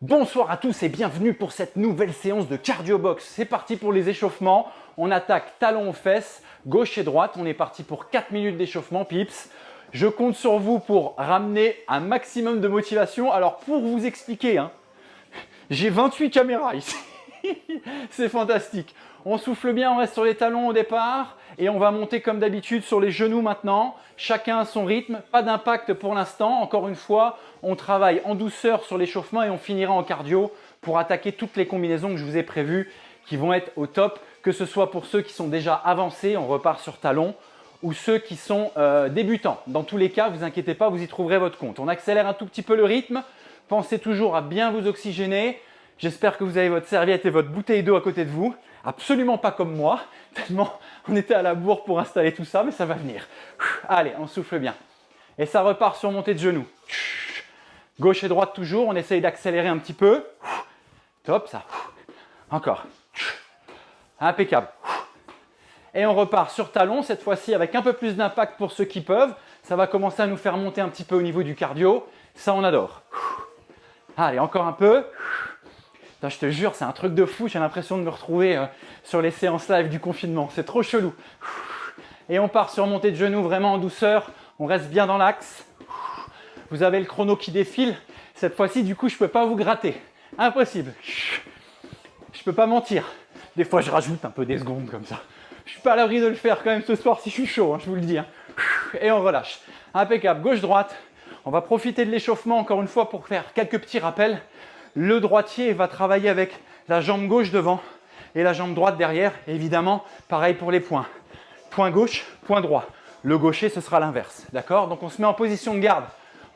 Bonsoir à tous et bienvenue pour cette nouvelle séance de cardio box. C'est parti pour les échauffements. On attaque talons aux fesses, gauche et droite. On est parti pour 4 minutes d'échauffement, pips. Je compte sur vous pour ramener un maximum de motivation. Alors pour vous expliquer, j'ai 28 caméras ici. C'est fantastique. On souffle bien, on reste sur les talons au départ et on va monter comme d'habitude sur les genoux maintenant. Chacun à son rythme, pas d'impact pour l'instant. Encore une fois, on travaille en douceur sur l'échauffement et on finira en cardio pour attaquer toutes les combinaisons que je vous ai prévues qui vont être au top, que ce soit pour ceux qui sont déjà avancés, on repart sur talons, ou ceux qui sont débutants. Dans tous les cas, ne vous inquiétez pas, vous y trouverez votre compte. On accélère un tout petit peu le rythme. Pensez toujours à bien vous oxygéner. J'espère que vous avez votre serviette et votre bouteille d'eau à côté de vous. Absolument pas comme moi, tellement on était à la bourre pour installer tout ça, mais ça va venir. Allez, on souffle bien. Et ça repart sur montée de genoux. Gauche et droite toujours, on essaye d'accélérer un petit peu. Top, ça. Encore. Impeccable. Et on repart sur talons, cette fois-ci avec un peu plus d'impact pour ceux qui peuvent. Ça va commencer à nous faire monter un petit peu au niveau du cardio. Ça, on adore. Allez, encore un peu. Putain, je te jure, c'est un truc de fou. J'ai l'impression de me retrouver sur les séances live du confinement. C'est trop chelou. Et on part sur montée de genoux vraiment en douceur. On reste bien dans l'axe. Vous avez le chrono qui défile. Cette fois-ci, du coup, je ne peux pas vous gratter. Impossible. Je ne peux pas mentir. Des fois, je rajoute un peu des secondes comme ça. Je ne suis pas à l'abri de le faire quand même ce soir si je suis chaud, je vous le dis. Et on relâche. Impeccable. Gauche-droite. On va profiter de l'échauffement encore une fois pour faire quelques petits rappels. Le droitier va travailler avec la jambe gauche devant et la jambe droite derrière. Et évidemment, pareil pour les points. Point gauche, point droit. Le gaucher, ce sera l'inverse. D'accord? Donc, on se met en position de garde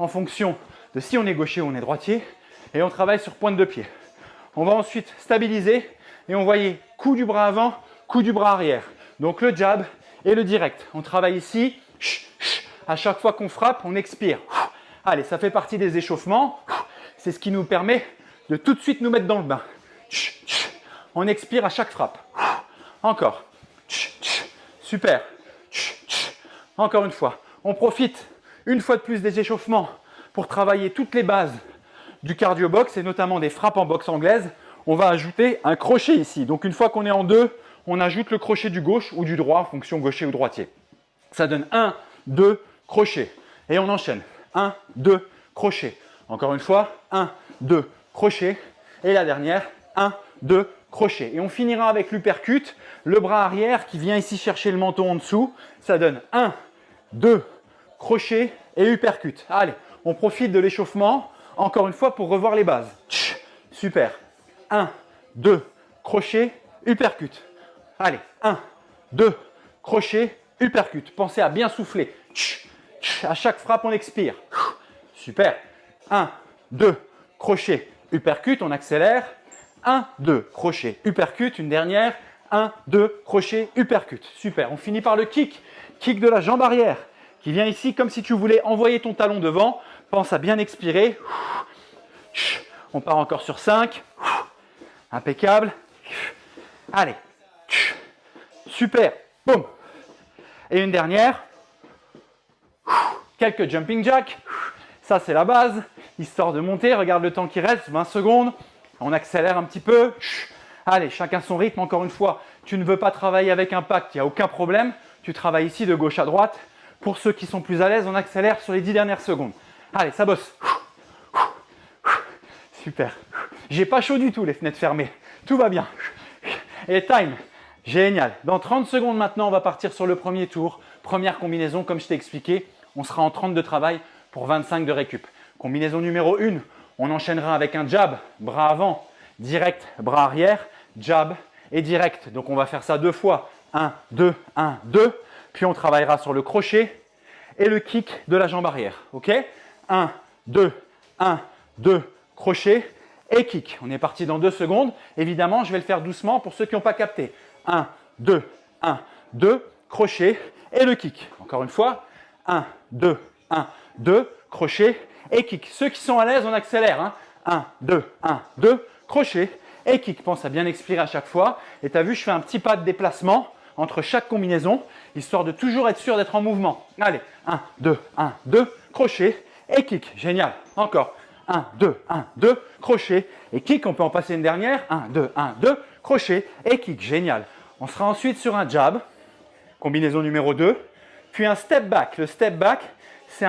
en fonction de si on est gaucher ou on est droitier. Et on travaille sur pointe de pied. On va ensuite stabiliser et on voyait coup du bras avant, coup du bras arrière. Donc, le jab et le direct. On travaille ici. À chaque fois qu'on frappe, on expire. Allez, ça fait partie des échauffements. C'est ce qui nous permet de tout de suite nous mettre dans le bain. On expire à chaque frappe. Encore. Super. Encore une fois. On profite une fois de plus des échauffements pour travailler toutes les bases du cardio box et notamment des frappes en boxe anglaise. On va ajouter un crochet ici. Donc une fois qu'on est en deux, on ajoute le crochet du gauche ou du droit en fonction gaucher ou droitier. Ça donne 1, 2, crochet. Et on enchaîne. 1, 2, crochet. Encore une fois, 1, 2, crochet. Et la dernière, 1, 2, crochet. Et on finira avec l'uppercut, le bras arrière qui vient ici chercher le menton en dessous. Ça donne 1, 2, crochet et uppercut. Allez, on profite de l'échauffement, encore une fois, pour revoir les bases. Super. 1, 2, crochet, uppercut. Allez, 1, 2, crochet, uppercut. Pensez à bien souffler. À chaque frappe, on expire. Super. 1, 2, crochet, uppercut, on accélère. 1, 2, crochet, uppercut, une dernière. 1, 2, crochet, uppercut. Super, on finit par le kick. Kick de la jambe arrière qui vient ici comme si tu voulais envoyer ton talon devant. Pense à bien expirer. On part encore sur 5. Impeccable. Allez. Super. Boum. Et une dernière. Quelques jumping jacks. Ça, c'est la base. Histoire de monter, regarde le temps qui reste, 20 secondes. On accélère un petit peu. Allez, chacun son rythme. Encore une fois, tu ne veux pas travailler avec impact, il n'y a aucun problème. Tu travailles ici de gauche à droite. Pour ceux qui sont plus à l'aise, on accélère sur les 10 dernières secondes. Allez, ça bosse. Super. J'ai pas chaud du tout, les fenêtres fermées. Tout va bien. Et time. Génial. Dans 30 secondes maintenant, on va partir sur le premier tour. Première combinaison, comme je t'ai expliqué. On sera en 30 de travail pour 25 de récup. Combinaison numéro 1, on enchaînera avec un jab, bras avant, direct, bras arrière, jab et direct. Donc on va faire ça 2 fois. 1, 2, 1, 2. Puis on travaillera sur le crochet et le kick de la jambe arrière. Ok? 1, 2, 1, 2, crochet et kick. On est parti dans 2 secondes. Évidemment, je vais le faire doucement pour ceux qui n'ont pas capté. 1, 2, 1, 2, crochet et le kick. Encore une fois. 1, 2, 1, 2, crochet et kick. Ceux qui sont à l'aise, on accélère. 1, 2, 1, 2, crochet et kick. Pense à bien expirer à chaque fois. Et tu as vu, je fais un petit pas de déplacement entre chaque combinaison, histoire de toujours être sûr d'être en mouvement. Allez, 1, 2, 1, 2, crochet et kick. Génial. Encore. 1, 2, 1, 2, crochet et kick. On peut en passer une dernière. 1, 2, 1, 2, crochet et kick. Génial. On sera ensuite sur un jab, combinaison numéro 2, puis un step back. Le step back, c'est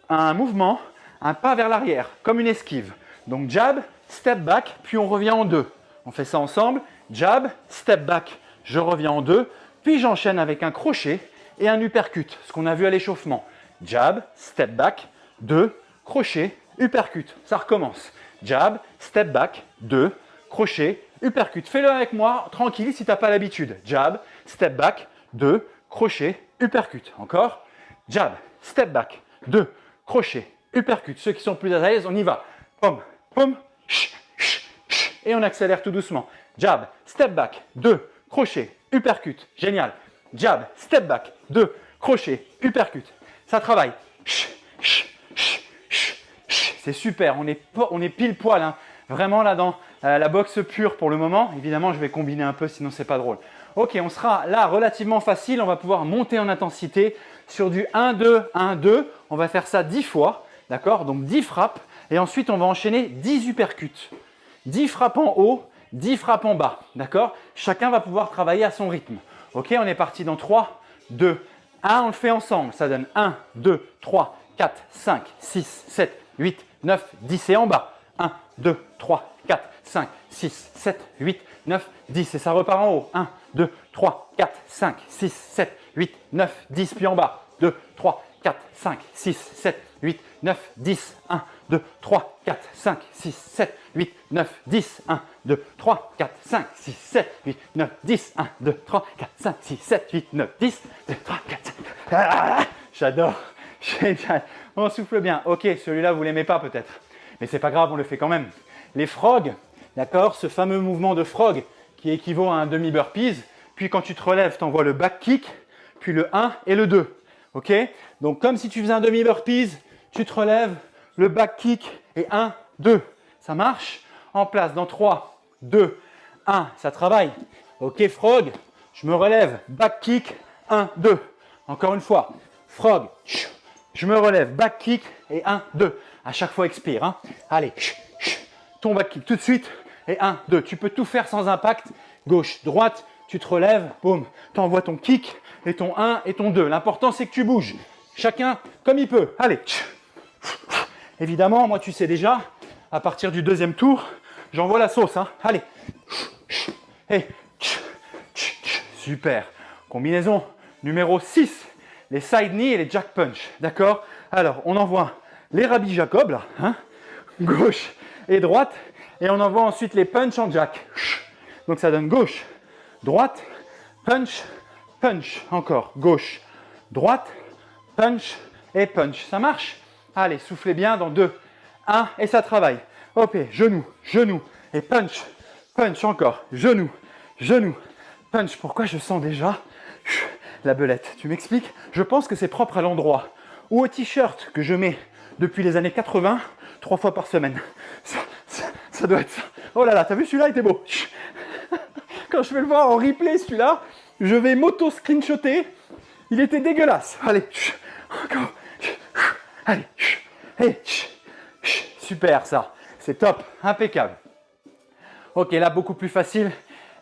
un mouvement, un pas vers l'arrière, comme une esquive. Donc jab, step back, puis on revient en 2. On fait ça ensemble. Jab, step back, je reviens en 2, puis j'enchaîne avec un crochet et un uppercut, ce qu'on a vu à l'échauffement. Jab, step back, 2, crochet, uppercut. Ça recommence. Jab, step back, 2, crochet, uppercut. Fais-le avec moi, tranquille, si tu n'as pas l'habitude. Jab, step back, 2, crochet, uppercut. Encore. Jab, step back, 2, crochet, uppercut. Ceux qui sont plus à l'aise, on y va. Pom, pom, et on accélère tout doucement. Jab, step back, 2, crochet, uppercut. Génial. Jab, step back, 2, crochet, uppercut. Ça travaille. C'est super. On est pile poil. Hein. Vraiment là dans la boxe pure pour le moment. Évidemment, je vais combiner un peu, sinon c'est pas drôle. Ok, on sera là relativement facile. On va pouvoir monter en intensité sur du 1-2, 1-2. On va faire ça 10 fois. D'accord? Donc 10 frappes. Et ensuite, on va enchaîner 10 uppercuts. 10 frappes en haut, 10 frappes en bas. D'accord? Chacun va pouvoir travailler à son rythme. Ok, on est parti dans 3, 2, 1. On le fait ensemble. Ça donne 1, 2, 3, 4, 5, 6, 7, 8, 9, 10. Et en bas. 1, 2, 3, 4, 5, 6, 7, 8, 9, 10. Et ça repart en haut. 1, 2, 3, 4, 5, 6, 7, 8, 9, 10. Puis en bas. 2, 3, 4, 5, 6, 7, 8, 9, 10. 1, 2, 3, 4, 5, 6, 7, 8, 9, 10. 1, 2, 3, 4, 5, 6, 7, 8, 9, 10. 1, 2, 3, 4, 5, 6, 7, 8, 9, 10. 2, 3, 4, 5. Ah, j'adore. Génial. On souffle bien. Ok, celui-là, vous ne l'aimez pas peut-être. Mais c'est pas grave, on le fait quand même. Les frogs, d'accord, ce fameux mouvement de frog qui équivaut à un demi-burpees. Puis quand tu te relèves, tu envoies le back kick, puis le 1 et le 2. Ok? Donc comme si tu faisais un demi-burpees, tu te relèves, le back kick et 1, 2. Ça marche? En place dans 3, 2, 1. Ça travaille. Ok, frog, je me relève, back kick, 1, 2. Encore une fois, frog, je me relève, back kick et 1, 2. À chaque fois, expire. Hein. Allez, ton back kick tout de suite et 1, 2. Tu peux tout faire sans impact. Gauche, droite, tu te relèves, boum, tu envoies ton kick et ton 1 et ton 2. L'important, c'est que tu bouges. Chacun comme il peut. Allez. Évidemment, moi, tu sais déjà, à partir du deuxième tour, j'envoie la sauce. Hein. Allez. Et super. Combinaison numéro 6. Les side knee et les jack punch. D'accord? Alors, on envoie les Rabbi Jacob, là, hein, gauche et droite. Et on envoie ensuite les punch en jack. Donc, ça donne gauche, droite, punch, punch. Encore gauche, droite, punch et punch. Ça marche? Allez, soufflez bien dans 2, 1 et ça travaille. Hop, genou, genou et punch, punch encore. Genou, genou, punch. Pourquoi je sens déjà la belette? Tu m'expliques? Je pense que c'est propre à l'endroit ou au t-shirt que je mets depuis les années 80, 3 fois par semaine. Ça doit être ça. Oh là là, t'as vu celui-là, il était beau. Quand je vais le voir en replay, celui-là, je vais m'auto-screenshotter. Il était dégueulasse. Allez, encore. Allez, hey. Super ça. C'est top, impeccable. Ok, là, beaucoup plus facile.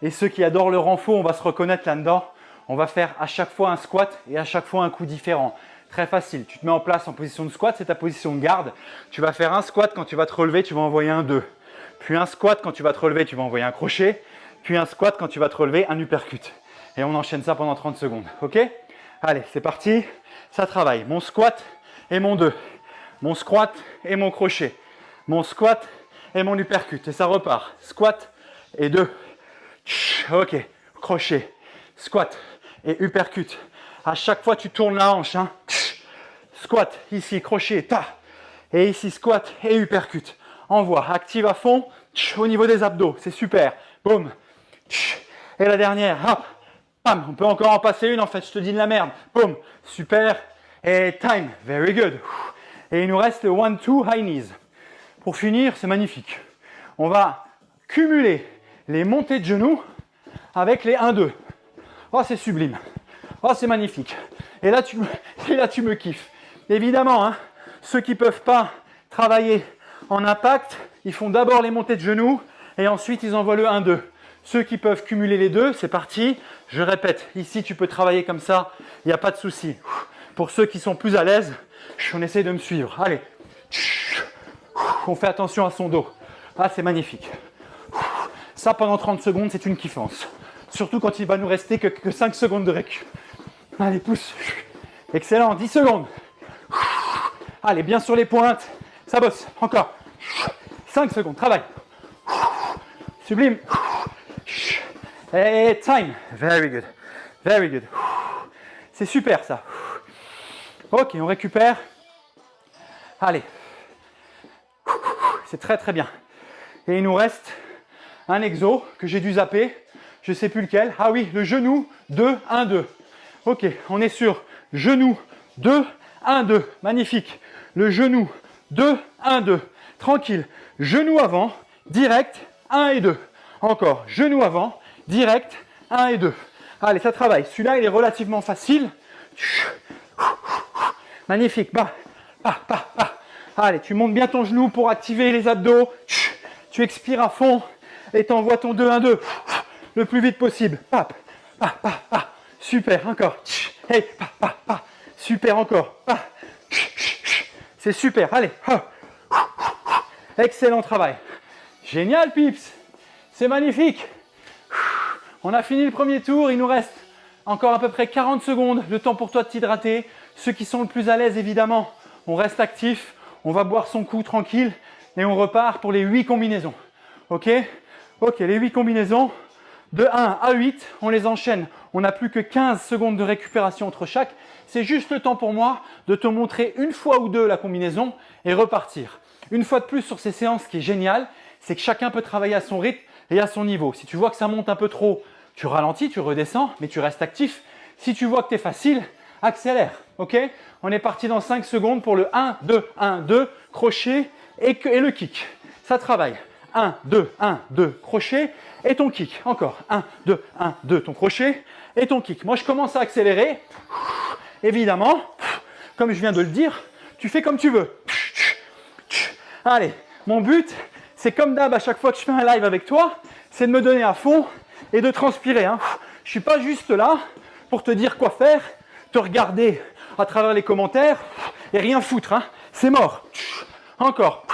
Et ceux qui adorent le renfort, on va se reconnaître là-dedans. On va faire à chaque fois un squat et à chaque fois un coup différent. Très facile. Tu te mets en place en position de squat, c'est ta position de garde. Tu vas faire un squat, quand tu vas te relever, tu vas envoyer un 2. Puis un squat, quand tu vas te relever, tu vas envoyer un crochet. Puis un squat, quand tu vas te relever, un uppercut. Et on enchaîne ça pendant 30 secondes. Ok? Allez, c'est parti. Ça travaille. Mon squat et mon 2. Mon squat et mon crochet. Mon squat et mon uppercut. Et ça repart. Squat et 2. Ok. Crochet. Squat et uppercut. À chaque fois, tu tournes la hanche. Hein. Squat, ici, crochet, ta. Et ici, squat et uppercut. Envoie, active à fond au niveau des abdos. C'est super. Boum. Et la dernière, hop. Bam. On peut encore en passer une, en fait. Je te dis de la merde. Boum. Super. Et time. Very good. Et il nous reste le 1-2 high knees. Pour finir, c'est magnifique. On va cumuler les montées de genoux avec les 1-2. Oh, c'est sublime. Oh, c'est magnifique. Et là, tu me kiffes. Évidemment, hein, ceux qui ne peuvent pas travailler En impact, ils font d'abord les montées de genoux et ensuite ils envoient le 1-2. Ceux qui peuvent cumuler les deux, c'est parti. Je répète, ici tu peux travailler comme ça, il n'y a pas de souci. Pour ceux qui sont plus à l'aise, on essaie de me suivre. Allez, on fait attention à son dos. Ah, c'est magnifique. Ça, pendant 30 secondes, c'est une kiffance. Surtout quand il va nous rester que 5 secondes de récup. Allez, pousse. Excellent, 10 secondes. Allez, bien sur les pointes. Ça bosse, encore. 5 secondes, travail. Sublime. Et time. Very good. Very good. C'est super ça. Ok, on récupère. Allez. C'est très très bien. Et il nous reste un exo que j'ai dû zapper. Je ne sais plus lequel. Ah oui, le genou 2, 1, 2. Ok, on est sur genou 2, 1, 2. Magnifique. Le genou 2, 1, 2. Tranquille. Genou avant, direct, 1 et 2. Encore, genou avant, direct, 1 et 2. Allez, ça travaille. Celui-là, il est relativement facile. Magnifique. Bah, bah, bah, bah. Allez, tu montes bien ton genou pour activer les abdos. Tu expires à fond et tu envoies ton 2-1-2 le plus vite possible. Pap, pap, pap, pap. Super, encore. Hey, pap, pap, pap. Super, encore. C'est super. Allez. Excellent travail. Génial, Pips. C'est magnifique. On a fini le premier tour. Il nous reste encore à peu près 40 secondes. Le temps pour toi de t'hydrater. Ceux qui sont le plus à l'aise, évidemment, on reste actif. On va boire son coup tranquille et on repart pour les 8 combinaisons. Ok? Ok, les 8 combinaisons. De 1 à 8, on les enchaîne. On n'a plus que 15 secondes de récupération entre chaque. C'est juste le temps pour moi de te montrer une fois ou deux la combinaison et repartir. Une fois de plus sur ces séances, ce qui est génial, c'est que chacun peut travailler à son rythme et à son niveau. Si tu vois que ça monte un peu trop, tu ralentis, tu redescends, mais tu restes actif. Si tu vois que tu es facile, accélère. Ok? On est parti dans 5 secondes pour le 1, 2, 1, 2, crochet et le kick. Ça travaille. 1, 2, 1, 2, crochet et ton kick. Encore. 1, 2, 1, 2, ton crochet et ton kick. Moi, je commence à accélérer. Évidemment, comme je viens de le dire, tu fais comme tu veux. Allez, mon but, c'est comme d'hab à chaque fois que je fais un live avec toi, c'est de me donner à fond et de transpirer. Je ne suis pas juste là pour te dire quoi faire, te regarder à travers les commentaires et rien foutre. C'est mort. Encore.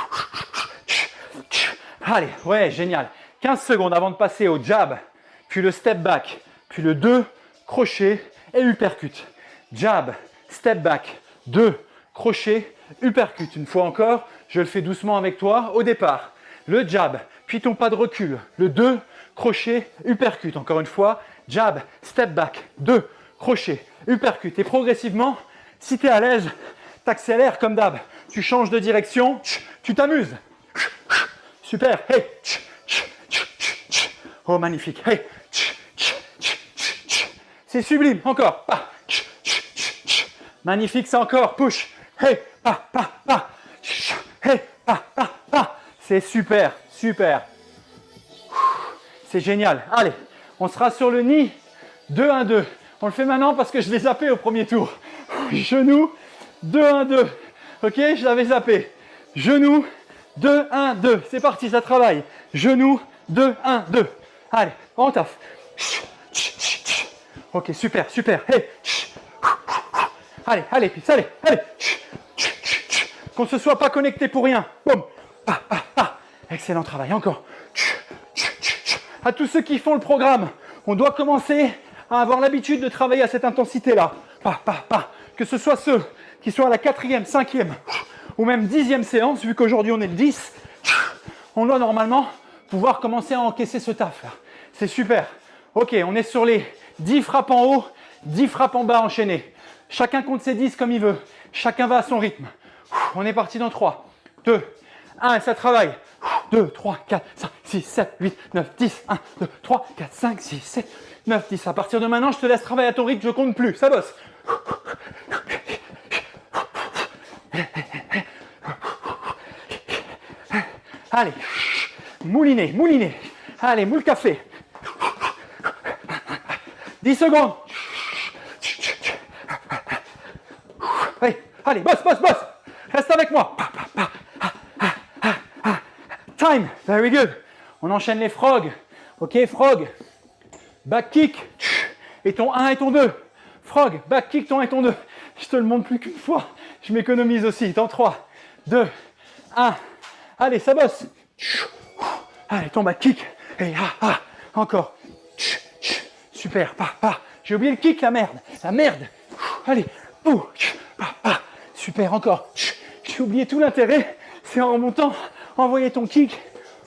Allez, ouais, génial. 15 secondes avant de passer au jab, puis le step back, puis le 2, crochet et uppercut. Jab, step back, 2, crochet, uppercut. Une fois encore, je le fais doucement avec toi. Au départ, le jab, puis ton pas de recul. Le 2, crochet, uppercut. Encore une fois, jab, step back, 2, crochet, uppercut. Et progressivement, si tu es à l'aise, tu accélères comme d'hab. Tu changes de direction, tu t'amuses. Super. Hey. Oh, magnifique. Hey. C'est sublime. Encore. Magnifique, ça encore. Push. Hey. Hey. C'est super. Super. C'est génial. Allez, on sera sur le knee 2-1-2. On le fait maintenant parce que je l'ai zappé au premier tour. Genou 2-1-2. Ok, je l'avais zappé. Genou 2-1-2. C'est parti, ça travaille. Genou 2-1-2. Allez, on taffe. Ok, super, super. Hey. Allez, allez, puis allez, allez. Qu'on ne se soit pas connecté pour rien. Boum. Excellent travail, encore. À tous ceux qui font le programme, on doit commencer à avoir l'habitude de travailler à cette intensité-là. Que ce soit ceux qui sont à la 4e, 5e ou même 10e séance, vu qu'aujourd'hui on est le 10, on doit normalement pouvoir commencer à encaisser ce taf-là. C'est super. Ok, on est sur les 10 frappes en haut, 10 frappes en bas enchaînées. Chacun compte ses 10 comme il veut. Chacun va à son rythme. On est parti dans 3, 2, 1, ça travaille. 2, 3, 4, 5, 6, 7, 8, 9, 10. 1, 2, 3, 4, 5, 6, 7, 9, 10. À partir de maintenant, je te laisse travailler à ton rythme, je compte plus. Ça bosse. Allez, moulinez, moulinez. Allez, moule café. 10 secondes. Allez, allez, bosse, bosse, bosse. Reste avec moi. Time. Very good. On enchaîne les frogs. Ok, frog. Back kick. Et ton 1 et ton 2. Frog, back kick, ton 1 et ton 2. Je te le montre plus qu'une fois. Je m'économise aussi. Dans 3, 2, 1. Allez, ça bosse. Allez, ton back kick. Et encore. Super. J'ai oublié le kick, la merde. La merde. Allez. Super, encore. J'ai oublié tout l'intérêt. C'est en remontant, envoyer ton kick,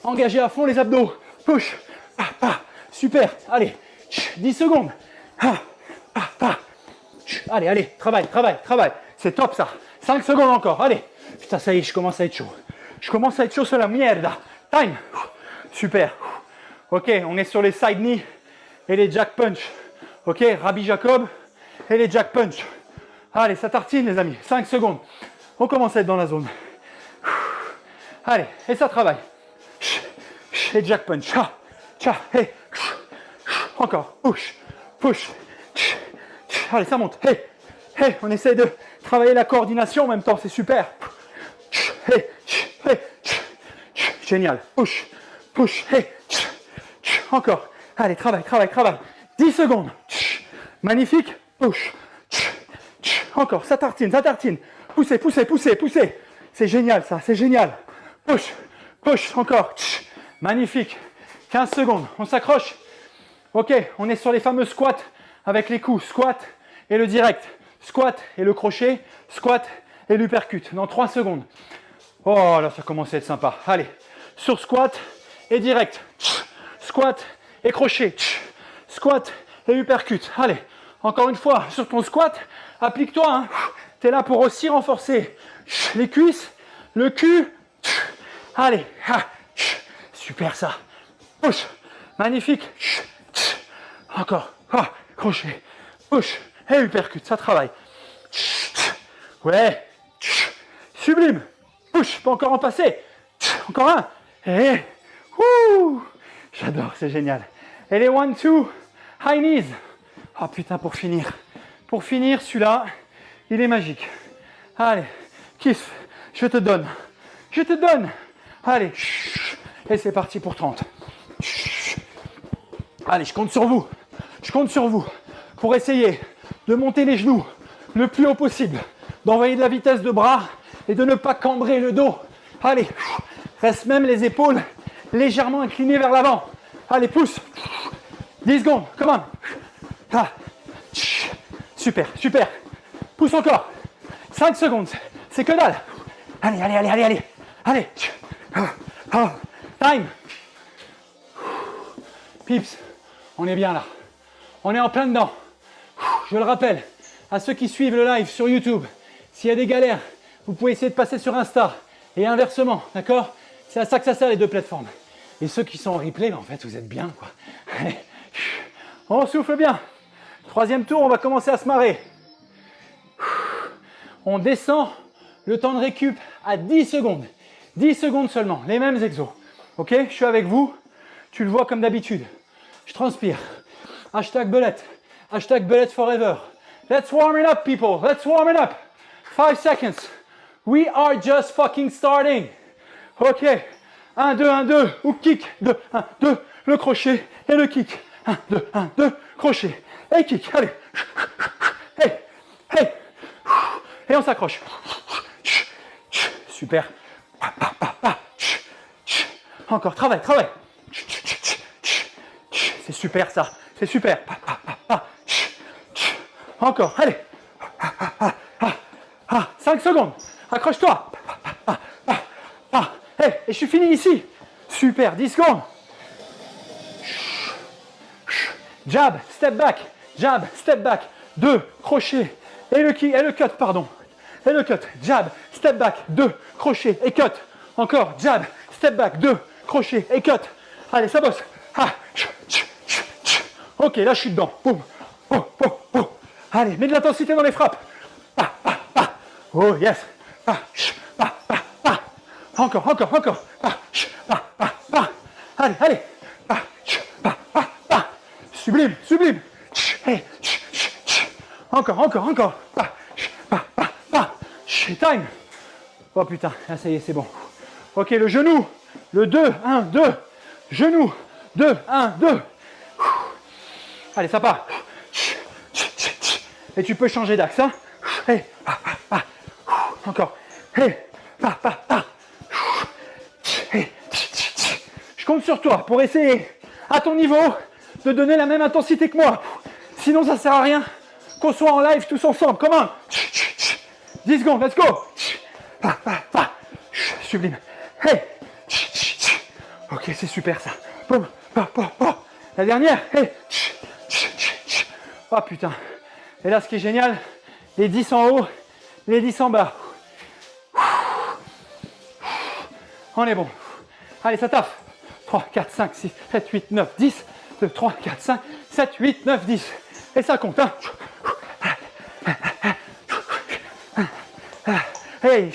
engager à fond les abdos. Push. Super. Allez. 10 secondes. Allez, travaille. C'est top ça. 5 secondes encore. Allez. Putain, ça y est, je commence à être chaud. Sur la mierda. Time. Super. Ok, on est sur les side knee et les jack punch. Ok, Rabbi Jacob et les jack punch. Allez, ça tartine les amis. 5 secondes. On commence à être dans la zone. Allez, et ça travaille. Et jack punch. Hey. Encore. Push. Allez, ça monte. Hey. On essaie de travailler la coordination en même temps. C'est super. Hey. Génial. Push. Hey. Encore. Allez, travaille. 10 secondes. Magnifique. Push. Encore. Ça tartine. Poussez. C'est génial ça. C'est génial. Push. Encore. Magnifique. 15 secondes. On s'accroche. Ok. On est sur les fameux squats avec les coups. Squat et le direct. Squat et le crochet. Squat et l'uppercut. Dans 3 secondes. Oh là, ça commence à être sympa. Allez. Sur squat et direct. Squat et crochet. Squat et uppercut. Allez. Encore une fois, sur ton squat, applique-toi. Hein. Tu es là pour aussi renforcer les cuisses, le cul. Allez. Super ça. Push. Magnifique. Encore. Crochet. Push. Et uppercut. Ça travaille. Ouais. Sublime. Push. Pas encore en passer. Encore un. Et. J'adore. C'est génial. Et les 1-2 high knees. Oh putain, pour finir, celui-là, il est magique. Allez, kiss, je te donne. Allez, et c'est parti pour 30. Allez, je compte sur vous pour essayer de monter les genoux le plus haut possible, d'envoyer de la vitesse de bras et de ne pas cambrer le dos. Allez, reste même les épaules légèrement inclinées vers l'avant. Allez, pousse. 10 secondes, come on. Super. Pousse encore. 5 secondes. C'est que dalle. Allez. Time. Pips, on est bien là. On est en plein dedans. Je le rappelle à ceux qui suivent le live sur YouTube, s'il y a des galères, vous pouvez essayer de passer sur Insta et inversement, d'accord? C'est à ça que ça sert les deux plateformes. Et ceux qui sont en replay, en fait, vous êtes bien, quoi. Allez. On souffle bien. 3e tour, on va commencer à se marrer. On descend le temps de récup à 10 secondes. 10 secondes seulement, les mêmes exos. Ok, je suis avec vous. Tu le vois comme d'habitude. Je transpire. #bullet. #bullet forever. Let's warm it up, people. Let's warm it up. 5 seconds. We are just fucking starting. Ok. 1, 2, ou kick. 2, 1, 2. Le crochet et le kick. 1, 2, crochet et kick. Allez. Hey. Et on s'accroche. Super. Encore, travaille. C'est super ça. C'est super. Encore, allez. 5 secondes. Accroche-toi. Hey, et je suis fini ici. Super, 10 secondes. Jab, step back. 2, crochet. Et le cut, pardon. Et le cut. Jab, step back, 2, crochet et cut. Encore, jab, step back, 2, crochet et cut. Allez, ça bosse. Ok, là je suis dedans. Boum. Allez, mets de l'intensité dans les frappes. Oh yes. Encore. Allez. Sublime. Hey. Encore. Time. Oh putain, là ça y est, c'est bon. Ok, le genou Le 2, 1, 2. Genou. 2, 1, 2. Allez, ça part. Et tu peux changer d'axe. Hein. Hey, encore. Hey, hey. Je compte sur toi pour essayer, à ton niveau, de donner la même intensité que moi. Sinon, ça ne sert à rien qu'on soit en live tous ensemble. Comment? 10 secondes, let's go. Sublime. Hey. Ok, c'est super ça. Boum. La dernière. Hey. Oh putain. Et là, ce qui est génial, les 10 en haut, les 10 en bas. On est bon. Allez, ça taffe. 3, 4, 5, 6, 7, 8, 9, 10. 2, 3, 4, 5, 7, 8, 9, 10. Et ça compte. Hein. Hey.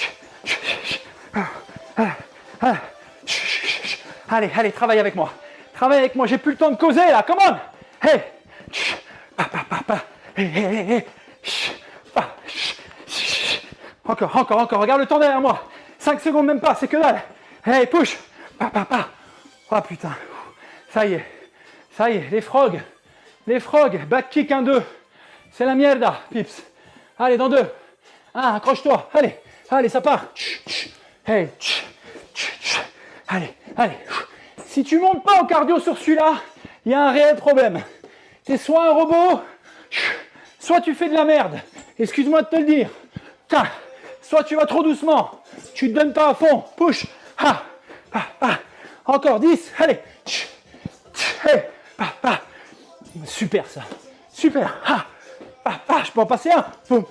Allez, travaille avec moi. Travaille avec moi. J'ai plus le temps de causer là. Come on. Hey. Hey. Encore. Regarde le temps derrière moi. 5 secondes même pas. C'est que dalle. Hey, push. Oh putain. Ça y est. Les frogs. Back kick 1-2. C'est la mierda, pips. Allez, dans 2. 1, accroche-toi. Allez, ça part. Hey. Allez. Si tu montes pas en cardio sur celui-là, il y a un réel problème. C'est soit un robot, soit tu fais de la merde. Excuse-moi de te le dire. Soit tu vas trop doucement. Tu te donnes pas à fond. Push. Encore 10. Allez. Super ça. Super. Je peux en passer un. Boum.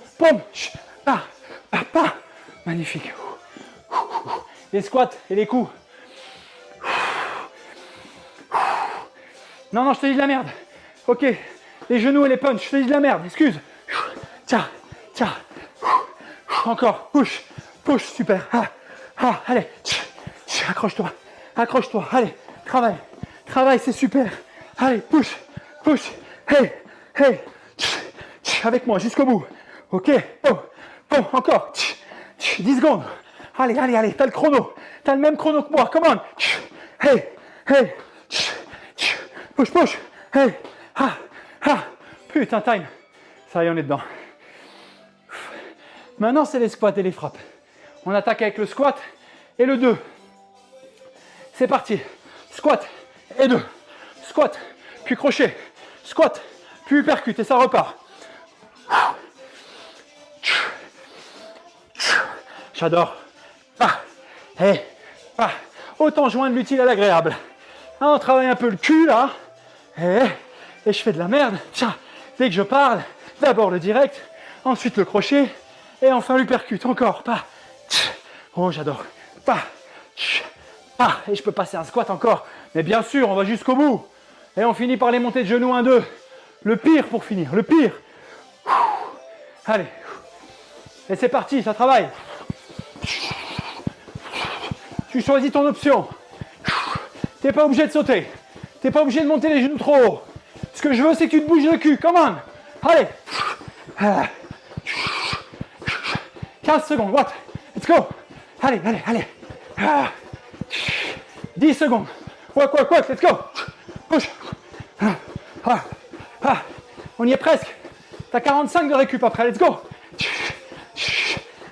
Magnifique. Les squats et les coups. Non, je te dis de la merde. Ok. Les genoux et les punches. Je te dis de la merde. Excuse. Tiens. Encore. Push. Super. Allez. Accroche-toi. Allez. Travaille, c'est super. Allez, push. Hey. Avec moi jusqu'au bout. Ok. Bon, encore. 10 secondes. Allez. T'as le chrono. T'as le même chrono que moi. Come on. Hey. Push. Hey. Putain, time. Ça y est, on est dedans. Maintenant, c'est les squats et les frappes. On attaque avec le squat et le 2. C'est parti. Squat et 2. Squat, puis crochet. Squat, puis uppercut et ça repart. J'adore. Autant joindre l'utile à l'agréable. On travaille un peu le cul là. Et je fais de la merde. Tiens, dès que je parle, d'abord le direct, ensuite le crochet et enfin l'uppercut. Encore. Oh, j'adore. Et je peux passer un squat encore. Mais bien sûr, on va jusqu'au bout. Et on finit par les montées de genoux 1-2. Le pire pour finir. Le pire. Allez. Et c'est parti, ça travaille. Tu choisis ton option. T'es pas obligé de sauter. T'es pas obligé de monter les genoux trop haut. Ce que je veux, c'est que tu te bouges le cul. Come on. Allez. 15 secondes. What? Let's go. Allez. 10 secondes. Walk. Let's go. Push. On y est presque. T'as 45 de récup après. Let's go.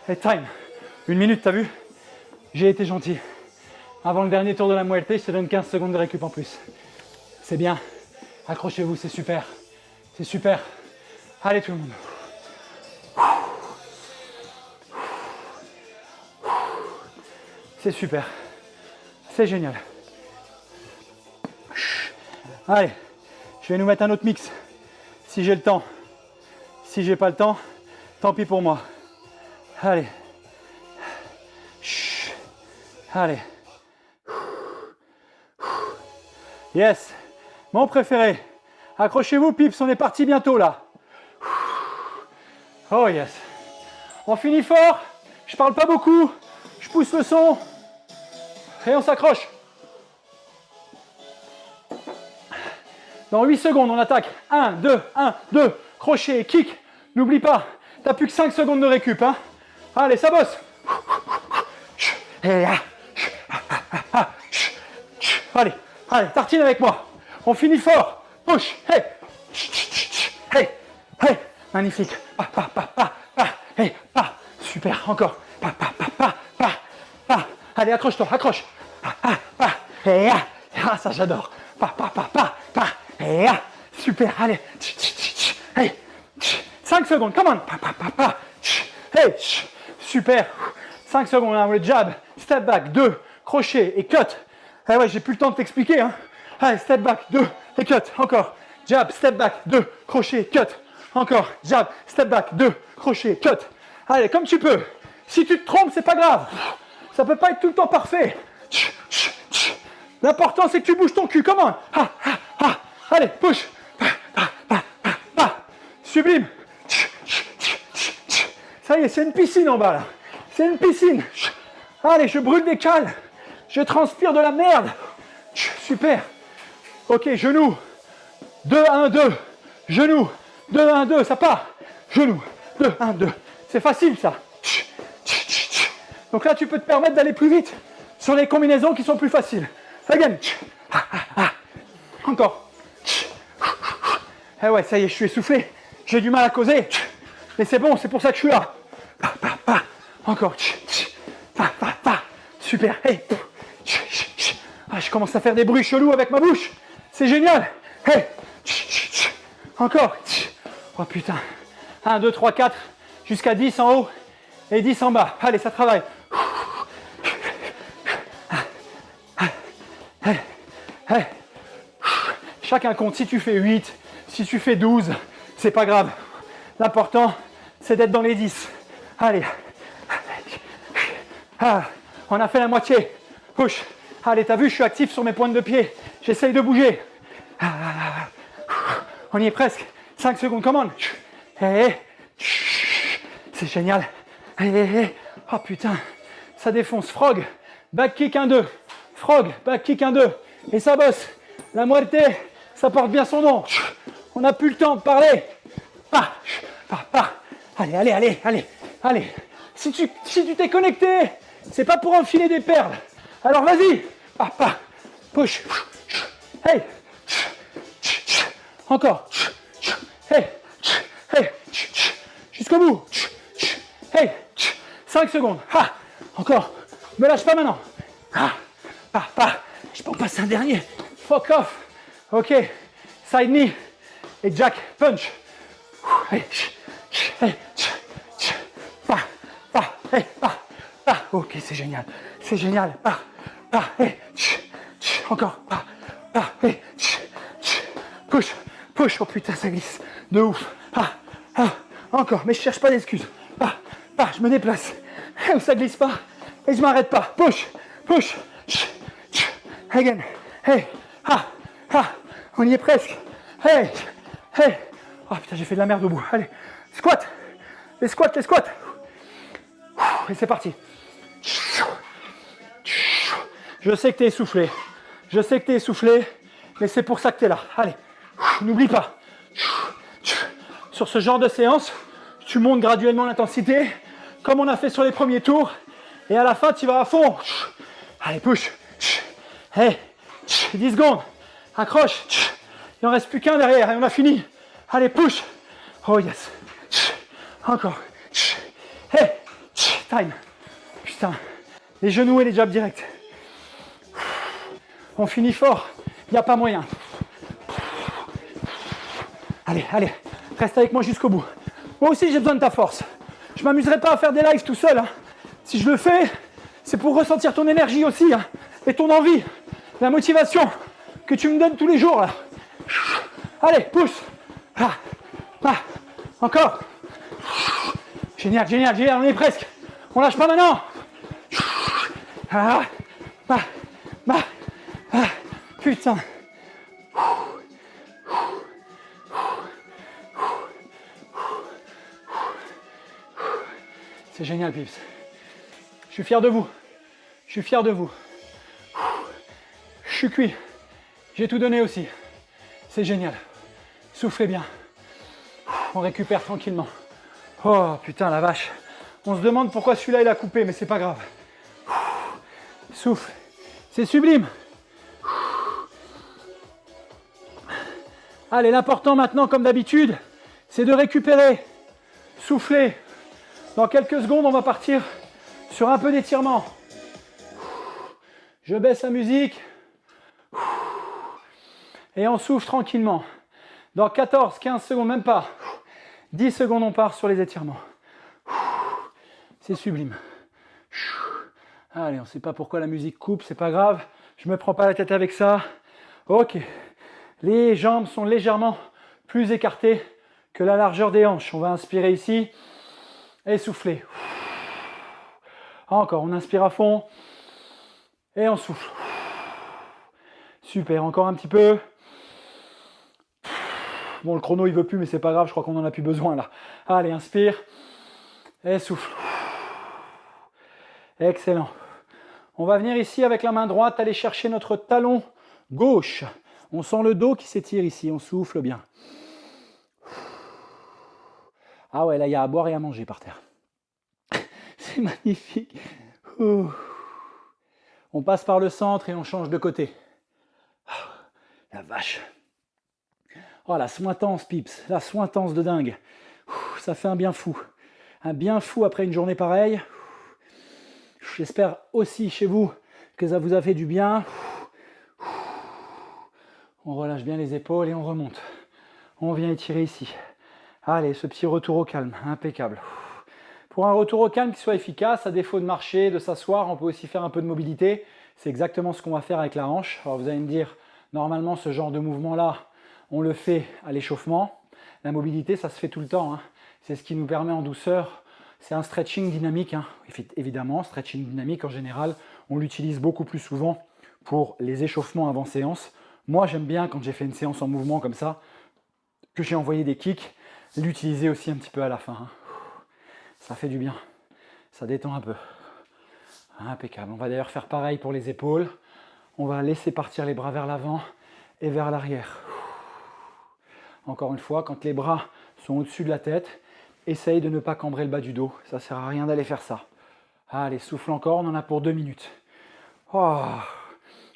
Et time. 1 minute, t'as vu? J'ai été gentil. Avant le dernier tour de la Muerte, je te donne 15 secondes de récup en plus. C'est bien. Accrochez-vous, c'est super. Allez tout le monde. C'est super. C'est génial. Allez, je vais nous mettre un autre mix. Si j'ai le temps. Si j'ai pas le temps, tant pis pour moi. Allez. Allez. Yes. Mon préféré. Accrochez-vous, pips, on est parti bientôt là. Oh yes. On finit fort. Je parle pas beaucoup. Je pousse le son. Et on s'accroche. Dans 8 secondes, on attaque. 1, 2. Crochet, kick. N'oublie pas, t'as plus que 5 secondes de récup. Hein. Allez, ça bosse. Allez, allez, tartine avec moi. On finit fort. Push. Hey. Hey. Hey. Magnifique. Pa, pa, pa, pa, pa. Hey. Pa. Super. Encore. Pa, pa, pa, pa, pa, pa. Allez, accroche-toi. Accroche. Pa, pa, pa. Hey. Ah, ça j'adore. Pa, pa, pa, pa, pa. Hey. Super. Allez. Hey. 5 secondes. Come on. Pa, pa, pa, pa. Hey. Super. 5 secondes. Hein, le jab. Step back. 2. Crochet et cut. Ah ouais, j'ai plus le temps de t'expliquer. Hein. Allez, step back, 2, et cut. Encore. Jab, step back, 2, crochet, cut. Encore. Jab, step back, 2, crochet, cut. Allez, comme tu peux. Si tu te trompes, c'est pas grave. Ça peut pas être tout le temps parfait. L'important, c'est que tu bouges ton cul. Comment? Allez, push. Sublime. Ça y est, c'est une piscine en bas là. C'est une piscine. Allez, je brûle des cales. Je transpire de la merde. Super. Ok, genou. 2, 1, 2. Genou. 2, 1, 2. Ça part. Genou. 2, 1, 2. C'est facile ça. Donc là, tu peux te permettre d'aller plus vite sur les combinaisons qui sont plus faciles. Again. Encore. Eh ouais, ça y est, je suis essoufflé. J'ai du mal à causer. Mais c'est bon, c'est pour ça que je suis là. Encore. Super. Hey. Ah, je commence à faire des bruits chelous avec ma bouche. C'est génial. Hey. Encore. Oh putain. 1, 2, 3, 4. Jusqu'à 10 en haut et 10 en bas. Allez, ça travaille. Chacun compte. Si tu fais 8, si tu fais 12, c'est pas grave. L'important, c'est d'être dans les 10. Allez. On a fait la moitié. Push. Allez, t'as vu, je suis actif sur mes pointes de pied. J'essaye de bouger. On y est presque. 5 secondes, come on. C'est génial. Oh putain, ça défonce. Frog, back kick 1-2. Frog, back kick 1-2. Et ça bosse. La muerte, ça porte bien son nom. On n'a plus le temps de parler. Allez. Si tu t'es connecté, c'est pas pour enfiler des perles. Alors vas-y. Push. Hey. Encore. Hey. Jusqu'au bout. Hey. 5 secondes. Encore. Me lâche pas maintenant. Je peux en passer un dernier. Fuck off. Ok. Side knee. Et jack punch. Hey. Ok, c'est génial. C'est génial. Hey. Encore. Hey. Push. Oh putain, ça glisse. De ouf. Encore. Mais je cherche pas d'excuses. Je me déplace. Ça glisse pas. Et je m'arrête pas. Push. Again. Hey. On y est presque. Hey. Oh putain, j'ai fait de la merde au bout. Allez. Squat. Les squats. Et c'est parti. Je sais que tu es essoufflé. Mais c'est pour ça que tu es là. Allez. N'oublie pas. Sur ce genre de séance, tu montes graduellement l'intensité, comme on a fait sur les premiers tours. Et à la fin, tu vas à fond. Allez, push. Hey. 10 secondes. Accroche. Il n'en reste plus qu'un derrière et on a fini. Allez, push. Oh yes. Encore. Hey. Time. Putain. Les genoux et les jabs directs. On finit fort. Il n'y a pas moyen. Allez. Reste avec moi jusqu'au bout. Moi aussi, j'ai besoin de ta force. Je ne m'amuserai pas à faire des lives tout seul. Hein. Si je le fais, c'est pour ressentir ton énergie aussi. Hein, et ton envie. La motivation que tu me donnes tous les jours. Là. Allez, pousse. Encore. Génial. On est presque. On lâche pas maintenant. Putain. C'est génial, Pips. Je suis fier de vous. Je suis cuit. J'ai tout donné aussi. C'est génial. Soufflez bien. On récupère tranquillement. Oh putain, la vache. On se demande pourquoi celui-là il a coupé, mais c'est pas grave. Souffle. C'est sublime. Allez, l'important maintenant, comme d'habitude, c'est de récupérer. Souffler. Dans quelques secondes, on va partir sur un peu d'étirement. Je baisse la musique. Et on souffle tranquillement. Dans 14, 15 secondes, même pas. 10 secondes, on part sur les étirements. C'est sublime. Allez, on ne sait pas pourquoi la musique coupe, c'est pas grave. Je me prends pas la tête avec ça. Ok. Les jambes sont légèrement plus écartées que la largeur des hanches. On va inspirer ici et souffler. Encore, on inspire à fond et on souffle. Super, encore un petit peu. Bon, le chrono, il veut plus, mais c'est pas grave, je crois qu'on en a plus besoin là. Allez, inspire et souffle. Excellent. On va venir ici avec la main droite, aller chercher notre talon gauche. On sent le dos qui s'étire ici, on souffle bien. Ah ouais, là, il y a à boire et à manger par terre. C'est magnifique. On passe par le centre et on change de côté. La vache. Oh, la sointance, pips. La sointance de dingue. Ça fait un bien fou. Un bien fou après une journée pareille. J'espère aussi chez vous que ça vous a fait du bien. On relâche bien les épaules et on remonte. On vient étirer ici. Allez, ce petit retour au calme, impeccable. Pour un retour au calme qui soit efficace, à défaut de marcher, de s'asseoir, on peut aussi faire un peu de mobilité. C'est exactement ce qu'on va faire avec la hanche. Alors vous allez me dire, normalement ce genre de mouvement-là, on le fait à l'échauffement. La mobilité, ça se fait tout le temps. C'est ce qui nous permet en douceur. C'est un stretching dynamique. Évidemment, stretching dynamique en général, on l'utilise beaucoup plus souvent pour les échauffements avant séance. Moi, j'aime bien quand j'ai fait une séance en mouvement comme ça, que j'ai envoyé des kicks, l'utiliser aussi un petit peu à la fin. Ça fait du bien. Ça détend un peu. Impeccable. On va d'ailleurs faire pareil pour les épaules. On va laisser partir les bras vers l'avant et vers l'arrière. Encore une fois, quand les bras sont au-dessus de la tête, essaye de ne pas cambrer le bas du dos. Ça ne sert à rien d'aller faire ça. Allez, souffle encore, on en a pour 2 minutes. Oh,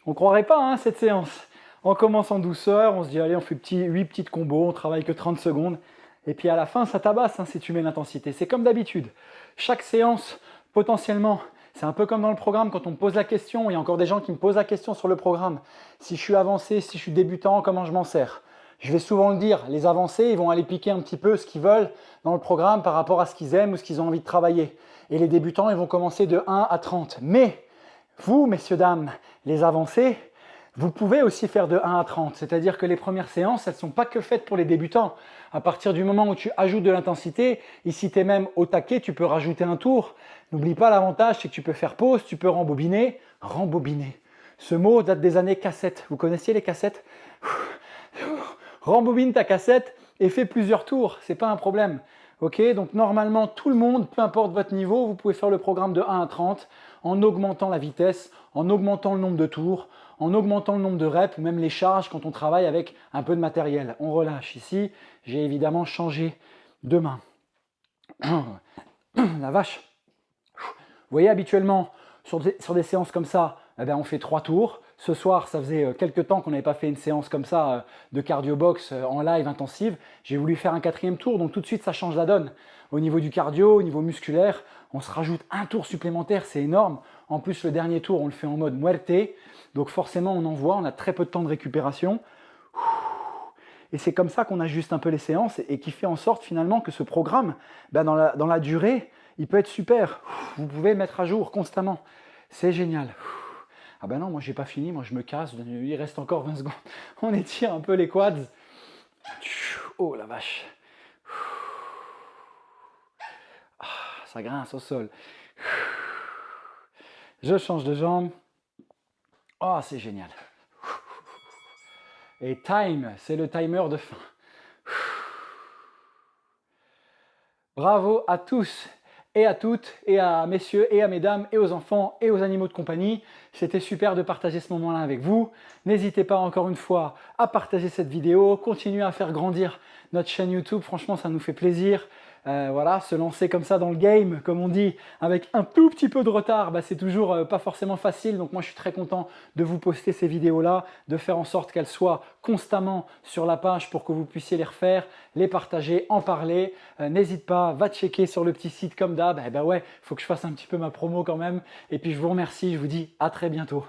on ne croirait pas cette séance. On commence en douceur, on se dit allez, on fait 8 petites combos, on travaille que 30 secondes. Et puis à la fin, ça tabasse si tu mets l'intensité. C'est comme d'habitude. Chaque séance, potentiellement, c'est un peu comme dans le programme quand on me pose la question. Il y a encore des gens qui me posent la question sur le programme. Si je suis avancé, si je suis débutant, comment je m'en sers? Je vais souvent le dire, les avancés, ils vont aller piquer un petit peu ce qu'ils veulent dans le programme par rapport à ce qu'ils aiment ou ce qu'ils ont envie de travailler. Et les débutants, ils vont commencer de 1 à 30. Mais vous, messieurs, dames, les avancés, vous pouvez aussi faire de 1 à 30. C'est-à-dire que les premières séances, elles ne sont pas que faites pour les débutants. À partir du moment où tu ajoutes de l'intensité, ici tu es même au taquet, tu peux rajouter un tour. N'oublie pas, l'avantage, c'est que tu peux faire pause, tu peux rembobiner. Rembobiner. Ce mot date des années cassettes. Vous connaissiez les cassettes? Rembobine ta cassette et fais plusieurs tours, c'est pas un problème. Ok, donc normalement tout le monde, peu importe votre niveau, vous pouvez faire le programme de 1 à 30 en augmentant la vitesse, en augmentant le nombre de tours, en augmentant le nombre de reps ou même les charges quand on travaille avec un peu de matériel. On relâche ici, j'ai évidemment changé de main. La vache. Vous voyez, habituellement sur des séances comme ça, on fait 3 tours. Ce soir, ça faisait quelques temps qu'on n'avait pas fait une séance comme ça de cardio box en live intensive. J'ai voulu faire un 4e tour, donc tout de suite, ça change la donne. Au niveau du cardio, au niveau musculaire, on se rajoute un tour supplémentaire, c'est énorme. En plus, le dernier tour, on le fait en mode muerte. Donc forcément, on envoie, on a très peu de temps de récupération. Et c'est comme ça qu'on ajuste un peu les séances et qui fait en sorte finalement que ce programme, dans la durée, il peut être super. Vous pouvez mettre à jour constamment. C'est génial. Ah ben non, moi j'ai pas fini, moi je me casse, il reste encore 20 secondes. On étire un peu les quads. Oh la vache. Ah, ça grince au sol. Je change de jambe. Oh, c'est génial. Et time, c'est le timer de fin. Bravo à tous et à toutes, et à messieurs, et à mesdames, et aux enfants, et aux animaux de compagnie. C'était super de partager ce moment-là avec vous. N'hésitez pas encore une fois à partager cette vidéo, continuez à faire grandir notre chaîne YouTube, franchement ça nous fait plaisir. Voilà, se lancer comme ça dans le game, comme on dit, avec un tout petit peu de retard, c'est toujours pas forcément facile. Donc moi, je suis très content de vous poster ces vidéos-là, de faire en sorte qu'elles soient constamment sur la page pour que vous puissiez les refaire, les partager, en parler. N'hésite pas, va checker sur le petit site comme d'hab. Eh ben ouais, il faut que je fasse un petit peu ma promo quand même. Et puis je vous remercie, je vous dis à très bientôt.